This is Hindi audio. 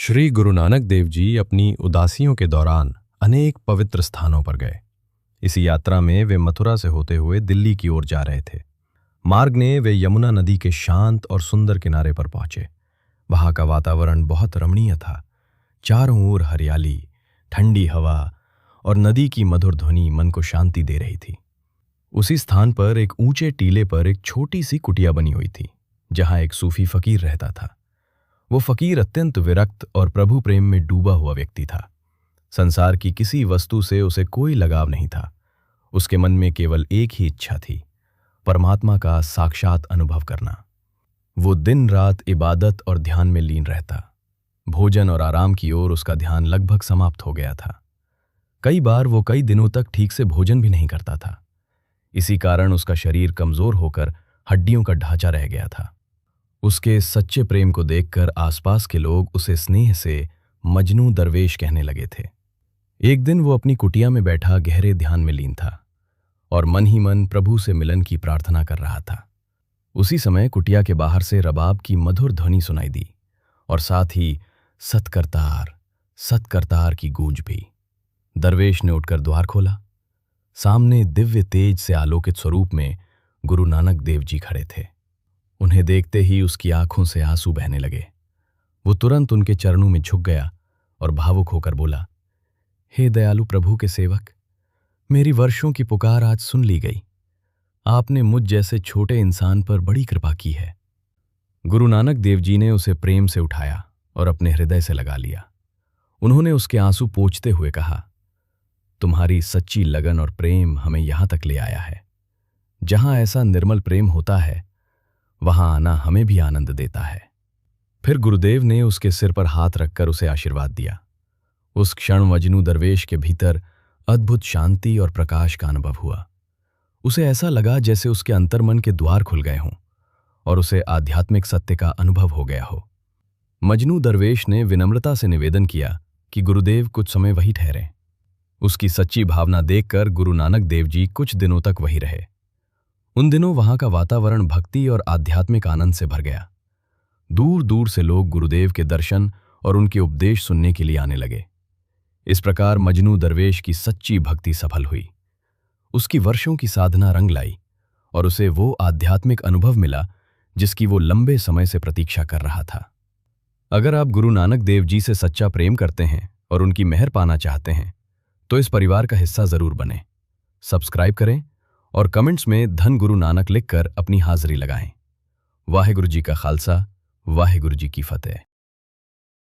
श्री गुरु नानक देव जी अपनी उदासियों के दौरान अनेक पवित्र स्थानों पर गए। इसी यात्रा में वे मथुरा से होते हुए दिल्ली की ओर जा रहे थे। मार्ग ने वे यमुना नदी के शांत और सुंदर किनारे पर पहुंचे। वहां का वातावरण बहुत रमणीय था। चारों ओर हरियाली, ठंडी हवा और नदी की मधुर ध्वनि मन को शांति दे रही थी। उसी स्थान पर एक ऊंचे टीले पर एक छोटी सी कुटिया बनी हुई थी, जहां एक सूफी फकीर रहता था। वो फकीर अत्यंत विरक्त और प्रभु प्रेम में डूबा हुआ व्यक्ति था। संसार की किसी वस्तु से उसे कोई लगाव नहीं था। उसके मन में केवल एक ही इच्छा थी, परमात्मा का साक्षात अनुभव करना। वो दिन रात इबादत और ध्यान में लीन रहता। भोजन और आराम की ओर उसका ध्यान लगभग समाप्त हो गया था। कई बार वो कई दिनों तक ठीक से भोजन भी नहीं करता था। इसी कारण उसका शरीर कमजोर होकर हड्डियों का ढांचा रह गया था। उसके सच्चे प्रेम को देखकर आसपास के लोग उसे स्नेह से मजनू दरवेश कहने लगे थे। एक दिन वो अपनी कुटिया में बैठा गहरे ध्यान में लीन था और मन ही मन प्रभु से मिलन की प्रार्थना कर रहा था। उसी समय कुटिया के बाहर से रबाब की मधुर ध्वनि सुनाई दी और साथ ही सतकरतार सतकरतार की गूंज भी। दरवेश ने उठकर द्वार खोला। सामने दिव्य तेज से आलोकित स्वरूप में गुरु नानक देव जी खड़े थे। उन्हें देखते ही उसकी आंखों से आंसू बहने लगे। वो तुरंत उनके चरणों में झुक गया और भावुक होकर बोला, हे दयालु प्रभु के सेवक, मेरी वर्षों की पुकार आज सुन ली गई। आपने मुझ जैसे छोटे इंसान पर बड़ी कृपा की है। गुरु नानक देव जी ने उसे प्रेम से उठाया और अपने हृदय से लगा लिया। उन्होंने उसके आंसू पोंछते हुए कहा, तुम्हारी सच्ची लगन और प्रेम हमें यहां तक ले आया है। जहां ऐसा निर्मल प्रेम होता है, वहां आना हमें भी आनंद देता है। फिर गुरुदेव ने उसके सिर पर हाथ रखकर उसे आशीर्वाद दिया। उस क्षण मजनू दरवेश के भीतर अद्भुत शांति और प्रकाश का अनुभव हुआ। उसे ऐसा लगा जैसे उसके अंतर्मन के द्वार खुल गए हों और उसे आध्यात्मिक सत्य का अनुभव हो गया हो। मजनू दरवेश ने विनम्रता से निवेदन किया कि गुरुदेव कुछ समय वहीं ठहरें। उसकी सच्ची भावना देखकर गुरु नानक देव जी कुछ दिनों तक वहीं रहे। उन दिनों वहां का वातावरण भक्ति और आध्यात्मिक आनंद से भर गया। दूर दूर से लोग गुरुदेव के दर्शन और उनके उपदेश सुनने के लिए आने लगे। इस प्रकार मजनू दरवेश की सच्ची भक्ति सफल हुई। उसकी वर्षों की साधना रंग लाई और उसे वो आध्यात्मिक अनुभव मिला जिसकी वो लंबे समय से प्रतीक्षा कर रहा था। अगर आप गुरु नानक देव जी से सच्चा प्रेम करते हैं और उनकी मेहर पाना चाहते हैं तो इस परिवार का हिस्सा जरूर बनें। सब्सक्राइब करें और कमेंट्स में धन गुरु नानक लिखकर अपनी हाजिरी लगाएं। वाहेगुरु जी का खालसा, वाहेगुरु जी की फतेह।